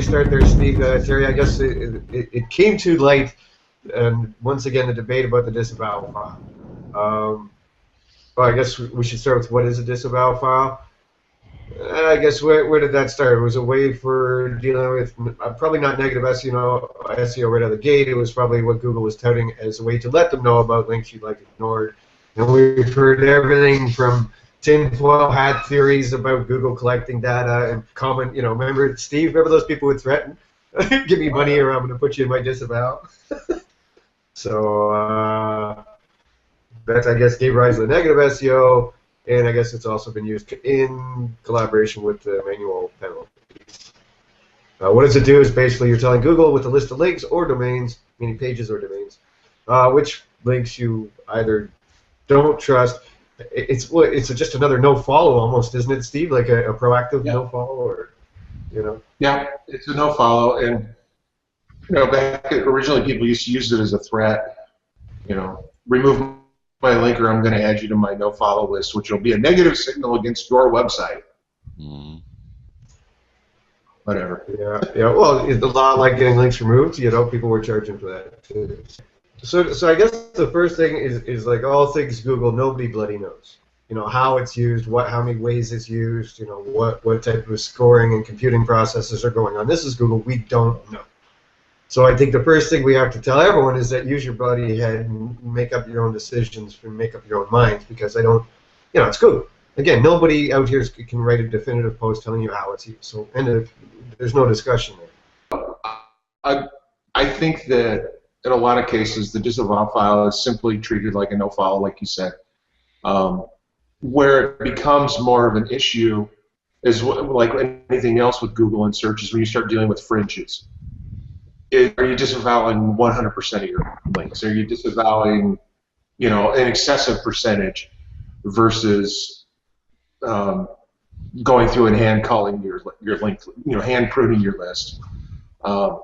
we start there, Steve, Terry, I guess it came to light, and once again, the debate about the disavow file. Well, I guess we should start with what is a disavow file. I guess where did that start? It was a way for dealing with probably not negative SEO right out of the gate. It was probably what Google was touting as a way to let them know about links you'd like ignored. And we've heard everything from tinfoil hat theories about Google collecting data and common, remember Steve? Remember those people who would threaten, give me money or I'm going to put you in my disavow. So that, I guess, gave rise to the negative SEO. And I guess it's also been used in collaboration with the manual penalties. What does it do is basically you're telling Google with a list of links or domains, meaning pages or domains, which links you either don't trust. It's just another no-follow almost, isn't it, Steve? Like a proactive no-follow, or Yeah, it's a no-follow, and back originally people used to use it as a threat. Remove my link or I'm going to add you to my no-follow list, which will be a negative signal against your website. Whatever. Yeah. Well, it's a lot like getting links removed. People were charging for that too. So I guess the first thing is like all things Google, nobody bloody knows. How it's used, how many ways it's used, what type of scoring and computing processes are going on. This is Google. We don't know. So I think the first thing we have to tell everyone is that use your bloody head and make up your own decisions and make up your own minds, because I don't, it's Google. Again, nobody out here can write a definitive post telling you how it's used. So, and there's no discussion there. I think that in a lot of cases, the disavow file is simply treated like a no-follow, like you said. Where it becomes more of an issue is like anything else with Google and searches, when you start dealing with fringes. Are you disavowing 100% of your links? Are you disavowing, an excessive percentage versus going through and hand calling your link, hand pruning your list? In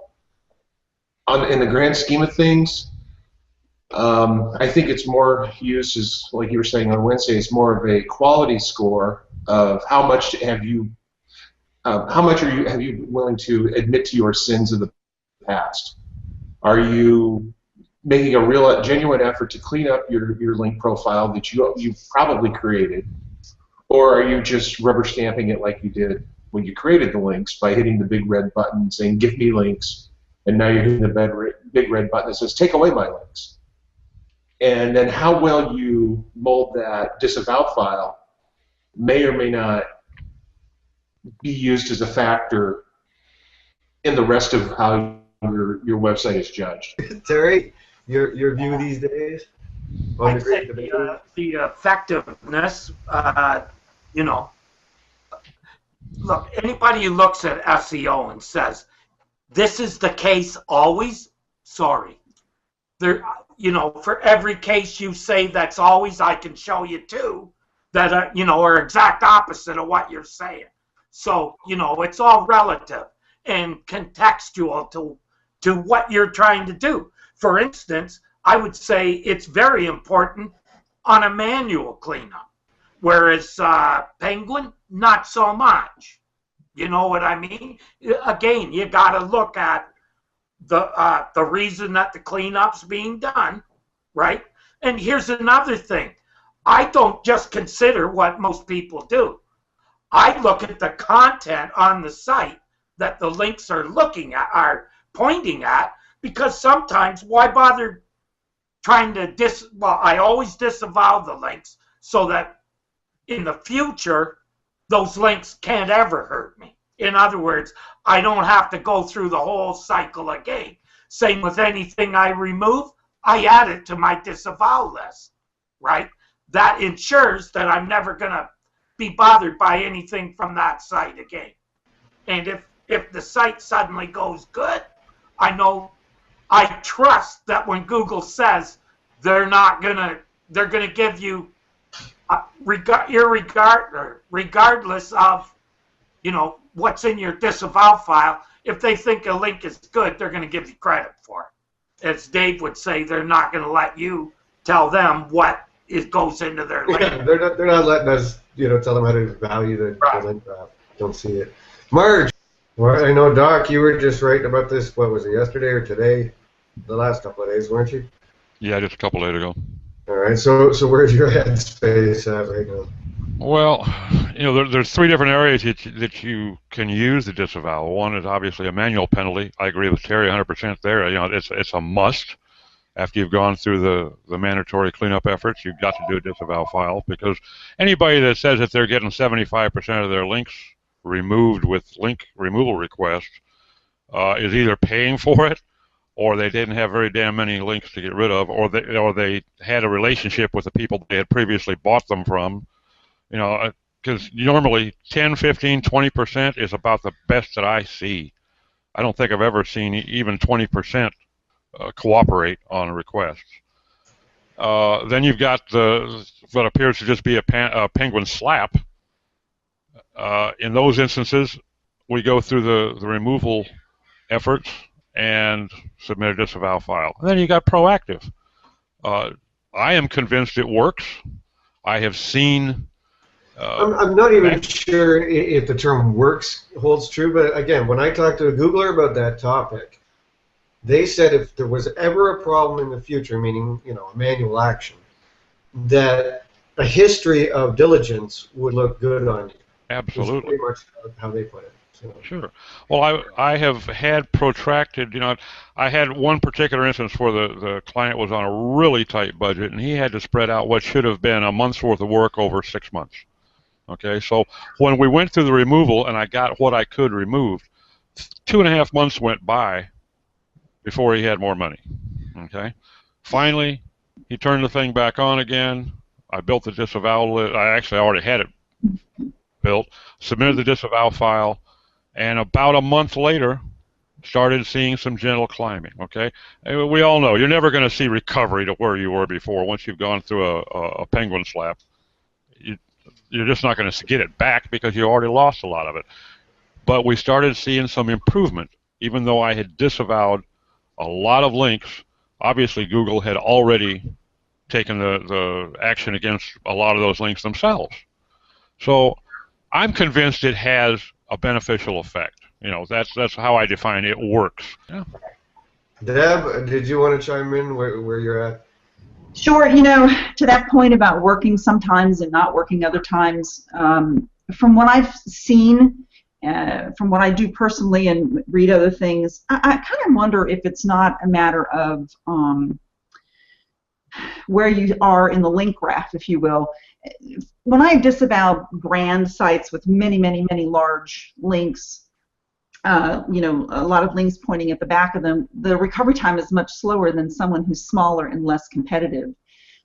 the grand scheme of things, I think it's more used as, like you were saying on Wednesday, it's more of a quality score of how much are you willing to admit to your sins of the past? Are you making a real, genuine effort to clean up your link profile that you probably created, or are you just rubber stamping it like you did when you created the links by hitting the big red button saying "Give me links," and now you're hitting the big red button that says "Take away my links"? And then how well you mold that disavow file may or may not be used as a factor in the rest of how your website is judged. Terry, your view these days? I think the effectiveness, look, anybody who looks at SEO and says, this is the case always, sorry. There, for every case you say that's always, I can show you two that are exact opposite of what you're saying. So, it's all relative and contextual to what you're trying to do. For instance, I would say it's very important on a manual cleanup, whereas Penguin, not so much. You know what I mean? Again, you got to look at the reason that the cleanup's being done, right? And here's another thing. I don't just consider what most people do. I look at the content on the site that the links are pointing at, because sometimes why bother trying to I always disavow the links so that in the future those links can't ever hurt me. In other words, I don't have to go through the whole cycle again. Same with anything I remove, I add it to my disavow list, right? That ensures that I'm never going to be bothered by anything from that site again. And if the site suddenly goes good, I trust that when Google says they're gonna give you regardless of what's in your disavow file, if they think a link is good, they're going to give you credit for it. As Dave would say, they're not going to let you tell them what goes into their link. Yeah, they're not letting us tell them how to value the link graph. Don't see it. Marj. Well, I know, Doc, you were just writing about this, what was it, yesterday or today? The last couple of days, weren't you? Yeah, just a couple days ago. All right, so where's your headspace at right now? Well, there's three different areas that you can use the disavow. One is obviously a manual penalty. I agree with Terry 100% there. It's a must. After you've gone through the mandatory cleanup efforts, you've got to do a disavow file, because anybody that says that they're getting 75% of their links removed with link removal requests is either paying for it, or they didn't have very damn many links to get rid of, or they had a relationship with the people they had previously bought them from. Because normally 10, 15, 20% is about the best that I see. I don't think I've ever seen even 20% cooperate on requests. Then you've got what appears to just be a penguin slap. In those instances, we go through the removal efforts and submit a disavow file. And then you got proactive. I am convinced it works. I have seen. I'm not even sure if the term works holds true, but again, when I talked to a Googler about that topic, they said if there was ever a problem in the future, meaning a manual action, that a history of diligence would look good on you. Absolutely. That's pretty much how they put it. So. Sure. Well, I have had protracted, I had one particular instance where the client was on a really tight budget, and he had to spread out what should have been a month's worth of work over 6 months. Okay, so when we went through the removal and I got what I could remove, 2.5 months went by before he had more money. Okay, finally, he turned the thing back on again. I built the disavow list. I actually already had it built, submitted the disavow file, and about a month later, started seeing some gentle climbing. Okay, and we all know you're never going to see recovery to where you were before once you've gone through a penguin slap. You're just not going to get it back because you already lost a lot of it. But we started seeing some improvement, even though I had disavowed a lot of links. Obviously, Google had already taken the action against a lot of those links themselves. So I'm convinced it has a beneficial effect. That's how I define it works. Yeah. Deb, did you want to chime in where you're at? Sure. To that point about working sometimes and not working other times, from what I've seen, from what I do personally and read other things, I kind of wonder if it's not a matter of where you are in the link graph, if you will. When I disavow brand sites with many, many, many large links, a lot of links pointing at the back of them, the recovery time is much slower than someone who's smaller and less competitive.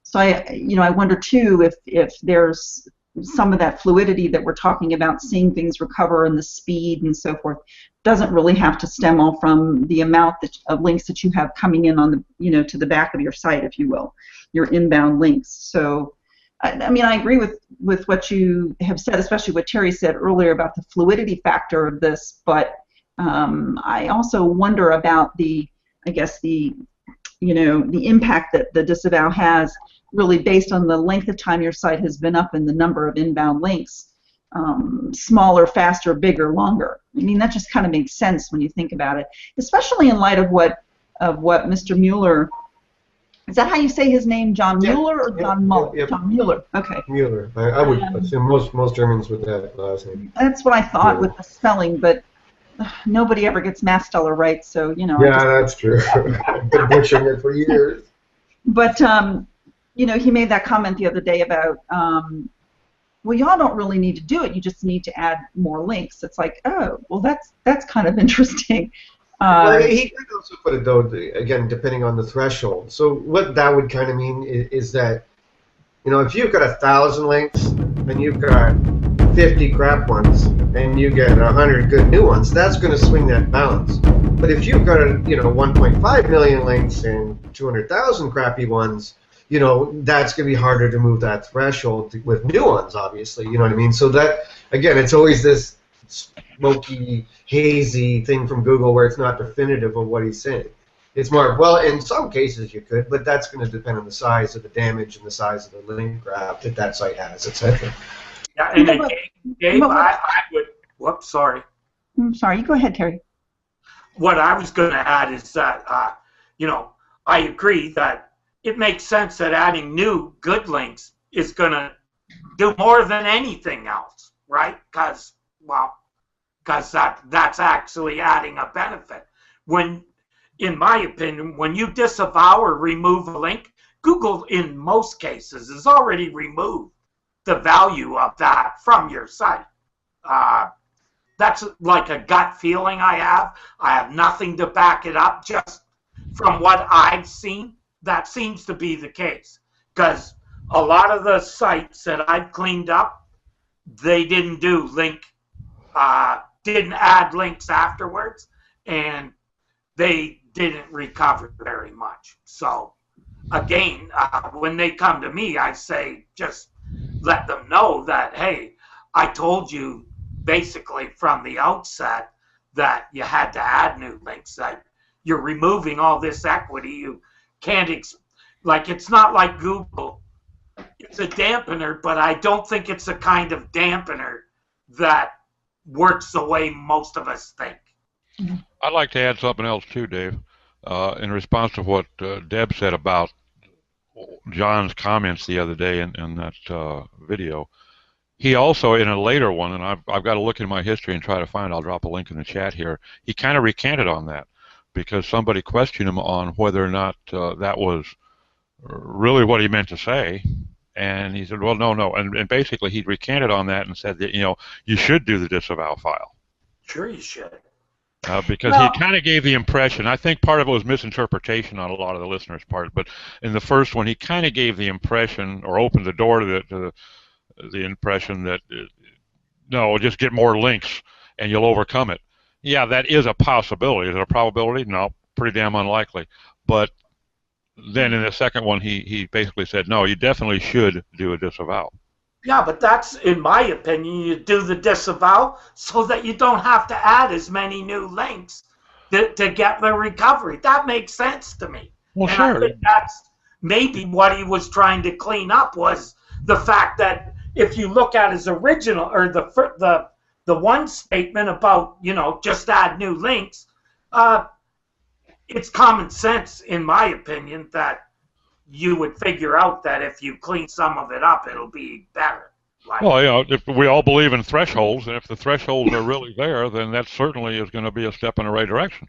So I wonder too if there's some of that fluidity that we're talking about, seeing things recover and the speed and so forth, doesn't really have to stem all from the amount of links that you have coming in on the to the back of your site, if you will, your inbound links. So I agree with what you have said, especially what Terry said earlier about the fluidity factor of this, but I also wonder about the impact that the disavow has, really based on the length of time your site has been up and the number of inbound links, smaller, faster, bigger, longer. That just kind of makes sense when you think about it, especially in light of what Mr. Mueller. Is that how you say his name, John Mueller or John Mueller? Yep. John Mueller. Okay. Mueller. I would assume most Germans would have last name. That's what I thought with the spelling, but nobody ever gets Mastaler right, so Yeah, that's true. I've been butchering it for years. But he made that comment the other day about, well, y'all don't really need to do it. You just need to add more links. It's like, oh, well, that's kind of interesting. Well, he could also put it, though, again, depending on the threshold. So what that would kind of mean is that, if you've got 1,000 links and you've got 50 crap ones and you get 100 good new ones, that's going to swing that balance. But if you've got 1.5 million links and 200,000 crappy ones, that's going to be harder to move that threshold with new ones, obviously. You know what I mean? So that, again, it's always this smoky, hazy thing from Google where it's not definitive of what he's saying. It's more, well, in some cases you could, but that's going to depend on the size of the damage and the size of the link graph that site has, etc. Yeah, and Gabe, I would. Whoops, sorry. I'm sorry, you go ahead, Terry. What I was going to add is that, I agree that it makes sense that adding new good links is going to do more than anything else, right? Because that's actually adding a benefit. When, in my opinion, when you disavow or remove a link, Google, in most cases, has already removed the value of that from your site. That's like a gut feeling I have. I have nothing to back it up. Just from what I've seen, that seems to be the case. Because a lot of the sites that I've cleaned up, they didn't do didn't add links afterwards, and they didn't recover very much. So again, when they come to me, I say just let them know that, hey, I told you basically from the outset that you had to add new links, that you're removing all this equity. You can't, it's not like Google. It's a dampener, but I don't think it's a kind of dampener that works the way most of us think. I'd like to add something else too, Dave, in response to what Deb said about John's comments the other day in that video. He also, in a later one, and I've got to look in my history and try to find, I'll drop a link in the chat here, he kind of recanted on that because somebody questioned him on whether or not that was really what he meant to say. And he said, well, no. And basically he recanted on that and said that, you should do the disavow file. Sure you should. Because he kind of gave the impression, I think part of it was misinterpretation on a lot of the listeners' part, but in the first one he kind of gave the impression, or opened the door to the impression that, no, just get more links and you'll overcome it. Yeah, that is a possibility. Is it a probability? No, pretty damn unlikely. But then in the second one, he basically said, no, you definitely should do a disavow. Yeah, but that's, in my opinion, you do the disavow so that you don't have to add as many new links to get the recovery. That makes sense to me. Well, and sure. I think that's maybe what he was trying to clean up, was the fact that if you look at his original, or the one statement about, just add new links, it's common sense, in my opinion, that you would figure out that if you clean some of it up, it'll be better. Well, if we all believe in thresholds, and if the thresholds are really there, then that certainly is going to be a step in the right direction.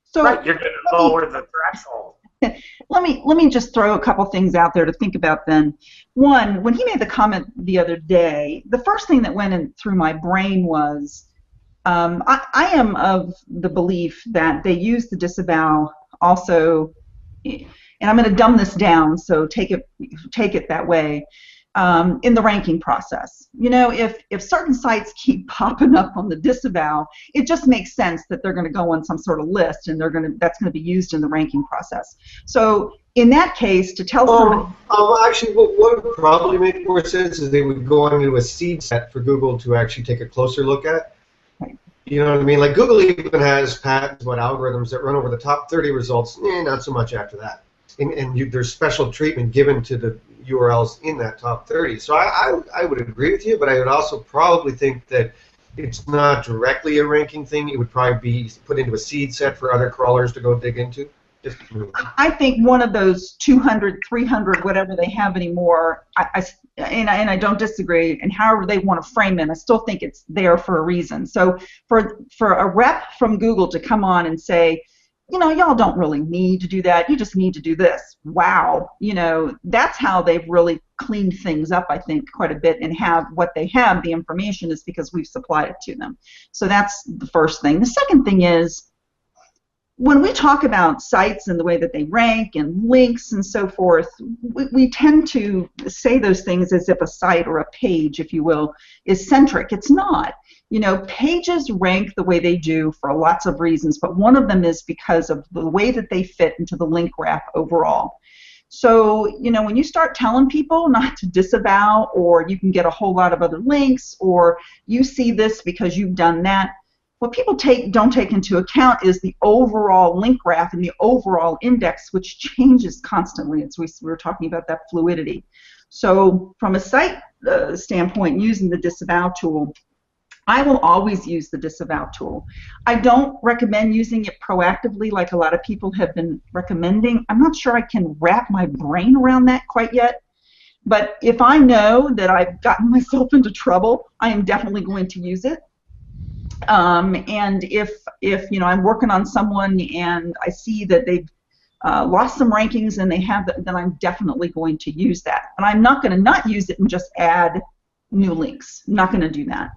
So right, you're going to lower the threshold. Let me just throw a couple things out there to think about then. One, when he made the comment the other day, the first thing that went in through my brain was, I am of the belief that they use the disavow also, and I'm going to dumb this down, so take it that way, in the ranking process. If certain sites keep popping up on the disavow, it just makes sense that they're going to go on some sort of list, and that's going to be used in the ranking process. So in that case, to tell somebody... Actually, what would probably make more sense is they would go into a seed set for Google to actually take a closer look at. Right. You know what I mean? Like Google even has patents about algorithms that run over the top 30 results, not so much after that. And there's special treatment given to the URLs in that top 30. So I would agree with you, but I would also probably think that it's not directly a ranking thing. It would probably be put into a seed set for other crawlers to go dig into. I think one of those 200, 300, whatever they have anymore, and I don't disagree, and however they want to frame it, I still think it's there for a reason. So for a rep from Google to come on and say, y'all don't really need to do that. You just need to do this. Wow. That's how they've really cleaned things up, I think, quite a bit, and have what they have, the information, is because we've supplied it to them. So that's the first thing. The second thing is, when we talk about sites and the way that they rank and links and so forth, we tend to say those things as if a site or a page, if you will, is centric. It's not. Pages rank the way they do for lots of reasons, but one of them is because of the way that they fit into the link graph overall. So, when you start telling people not to disavow, or you can get a whole lot of other links, or you see this because you've done that, what people don't take into account is the overall link graph and the overall index, which changes constantly. We were talking about that fluidity. So from a site standpoint, using the disavow tool, I will always use the disavow tool. I don't recommend using it proactively like a lot of people have been recommending. I'm not sure I can wrap my brain around that quite yet. But if I know that I've gotten myself into trouble, I am definitely going to use it. And if you know, I'm working on someone and I see that they've lost some rankings and they have, then I'm definitely going to use that. And I'm not going to not use it and just add new links. I'm not going to do that.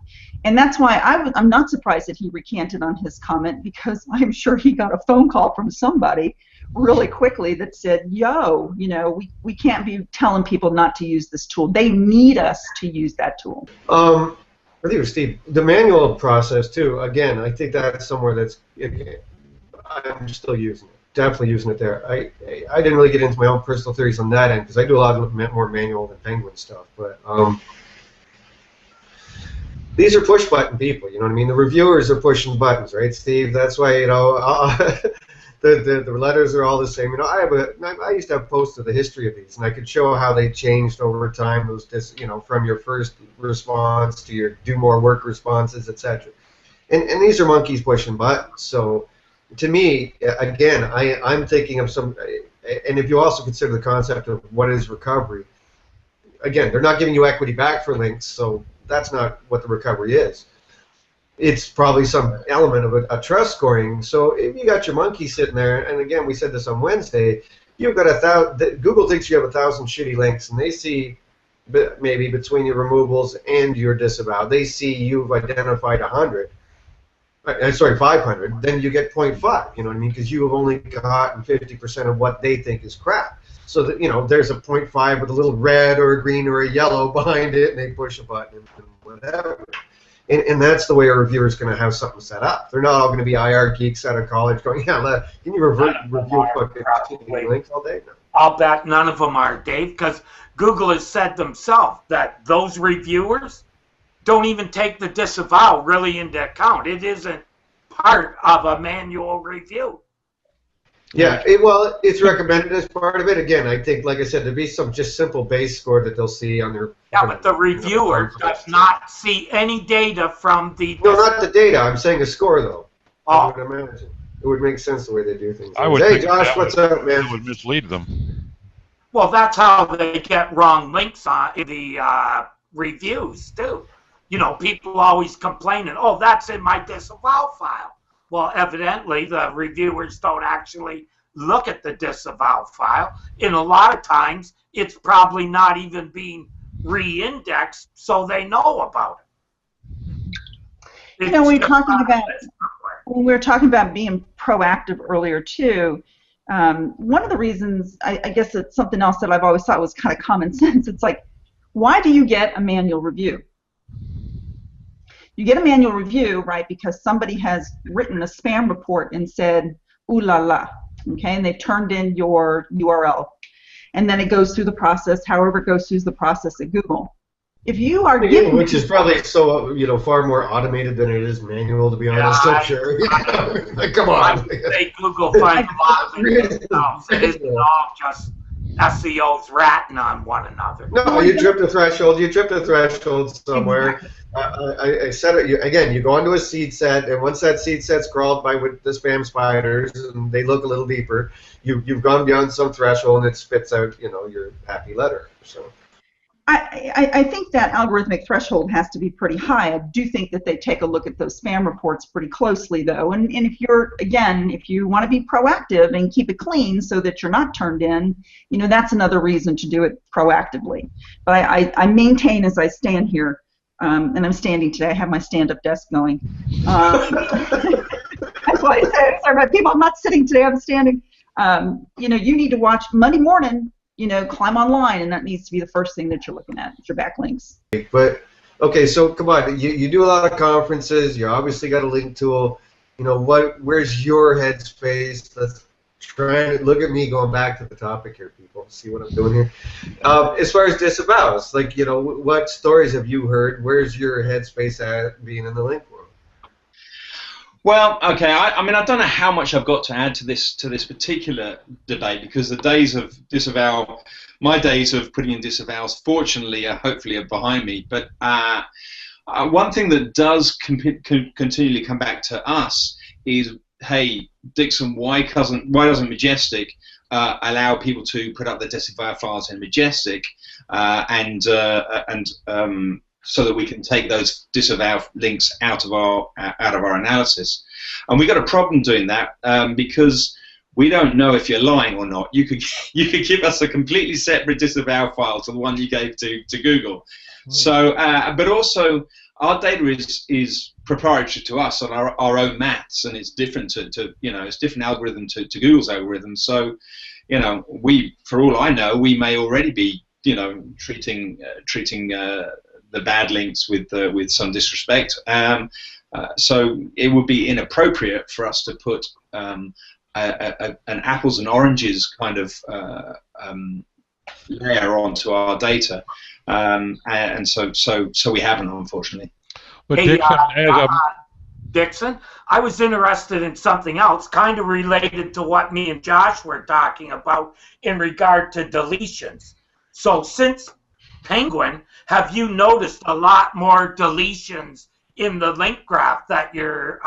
And that's why I'm not surprised that he recanted on his comment, because I'm sure he got a phone call from somebody really quickly that said, yo, you know, we can't be telling people not to use this tool. They need us to use that tool. I think it was Steve. The manual process too. Again, I think that's somewhere that's I'm still using it. Definitely using it there. I didn't really get into my own personal theories on that end because I do a lot of more manual than Penguin stuff. But these are push button people. You know what I mean? The reviewers are pushing buttons, right, Steve? That's why, you know. The letters are all the same. You know, I used to have posts of the history of these, and I could show how they changed over time. Those, you know, from your first response to your do more work responses, etc. And these are monkeys pushing buttons. So, to me, again, I'm thinking of some. And if you also consider the concept of what is recovery, again, they're not giving you equity back for links, so that's not what the recovery is. It's probably some element of a trust scoring. So if you got your monkey sitting there, and again, we said this on Wednesday, you've got 1,000. Google thinks you have 1,000 shitty links, and they see maybe between your removals and your disavow, they see you've identified 100. Sorry, 500. Then you get 0.5. You know what I mean? Because you have only gotten 50% of what they think is crap. So that, you know, there's a 0.5 with a little red or a green or a yellow behind it, and they push a button and whatever. And that's the way a reviewer is going to have something set up. They're not all going to be IR geeks out of college going, yeah, can you review fucking links all day? No. I'll bet none of them are, Dave, because Google has said themselves that those reviewers don't even take the disavow really into account. It isn't part of a manual review. Yeah, well, it's recommended as part of it. Again, I think, like I said, there'd be some just simple base score that they'll see on their... Yeah, but the reviewer does not see any data from the... No, not the data. I'm saying a score, though. Oh. I would imagine. It would make sense the way they do things. I would hey, Josh, what's up, man? It would mislead them. Well, that's how they get wrong links on in the reviews, too. You know, people always complaining, oh, that's in my disavow file. Well, evidently, the reviewers don't actually look at the disavow file. And a lot of times, it's probably not even being re-indexed, so they know about it. You know, when we were talking about being proactive earlier, too, one of the reasons, I guess it's something else that I've always thought was kind of common sense. It's like, why do you get a manual review? You get a manual review, right, because somebody has written a spam report and said, ooh la la, okay, and they've turned in your URL. And then it goes through the process, however it goes through the process at Google. If you are getting... Which is probably so, you know, far more automated than it is manual, to be honest, I'm sure. Like, come on. They Google find a lot of it themselves. It isn't all just SEOs ratting on one another. No, you tripped a threshold. You tripped a threshold somewhere. I said it again. You go into a seed set, and once that seed set's crawled by with the spam spiders, and they look a little deeper, you've gone beyond some threshold, and it spits out, you know, your happy letter. So. I think that algorithmic threshold has to be pretty high. I do think that they take a look at those spam reports pretty closely, though. And if you're, again, if you want to be proactive and keep it clean so that you're not turned in, you know, that's another reason to do it proactively. But I maintain as I stand here, and I'm standing today, I have my stand-up desk going. That's why I said, sorry about people, I'm not sitting today, I'm standing. You know, you need to watch Monday morning, you know, climb online, and that needs to be the first thing that you're looking at, your backlinks. But, okay, so come on, you do a lot of conferences, you obviously got a link tool, you know, where's your headspace? Let's try and look at me going back to the topic here, people, see what I'm doing here. As far as disavows, like, you know, what stories have you heard? Where's your headspace at being in the link world? Well, okay. I mean, I don't know how much I've got to add to this particular debate, because the days of disavow, my days of putting in disavows, fortunately, hopefully, are behind me. But I one thing that does continually come back to us is, hey, Dixon, why doesn't Majestic allow people to put up their disavow files in Majestic, and so that we can take those disavow links out of our analysis? And we got a problem doing that because we don't know if you're lying or not. You could give us a completely separate disavow file to the one you gave to Google. So, but also our data is proprietary to us on our own maths, and it's different to it's different algorithm to Google's algorithm. So, we, for all I know, we may already be treating the bad links with some disrespect. So it would be inappropriate for us to put an apples and oranges kind of layer onto our data, and so we haven't, unfortunately. But Hey, Dixon, Dixon, I was interested in something else, kind of related to what me and Josh were talking about in regard to deletions. So since Penguin, have you noticed a lot more deletions in the link graph that you're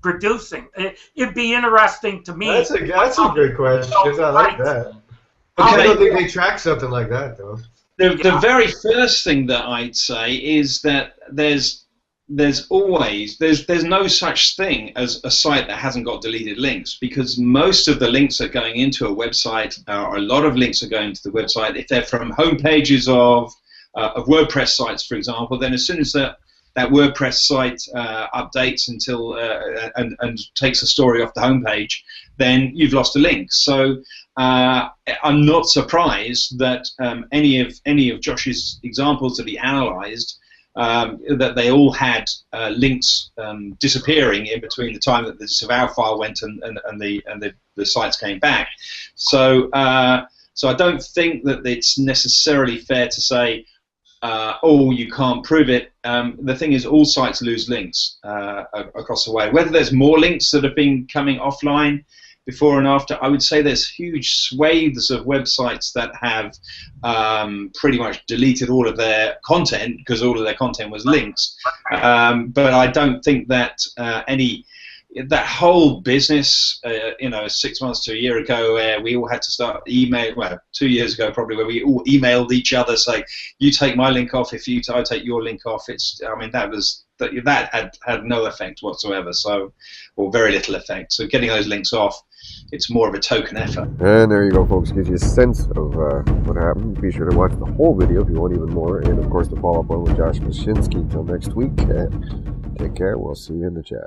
producing? It'd be interesting to me. That's a good question. I like that. I don't think they track something like that, though. The very first thing that I'd say is that there's no such thing as a site that hasn't got deleted links, because most of the links are going into a website, or a lot of links are going to the website. If they're from home pages of WordPress sites, for example, then as soon as that WordPress site updates until and takes a story off the homepage, then you've lost a link. So I'm not surprised that any of Josh's examples that he analysed, that they all had links disappearing in between the time that the disavow file went and the sites came back. So so I don't think that it's necessarily fair to say, oh, you can't prove it. The thing is, all sites lose links across the way. Whether there's more links that have been coming offline before and after, I would say there's huge swathes of websites that have pretty much deleted all of their content because all of their content was links. But I don't think that that whole business, 6 months to a year ago, where we all had to start email, well, 2 years ago probably, where we all emailed each other, say, you take my link off, I take your link off. That had no effect whatsoever, or very little effect. So getting those links off, it's more of a token effort. And there you go, folks. Gives you a sense of what happened. Be sure to watch the whole video if you want even more, and of course to follow up on with Josh Mashinsky. Until next week, take care. We'll see you in the chat.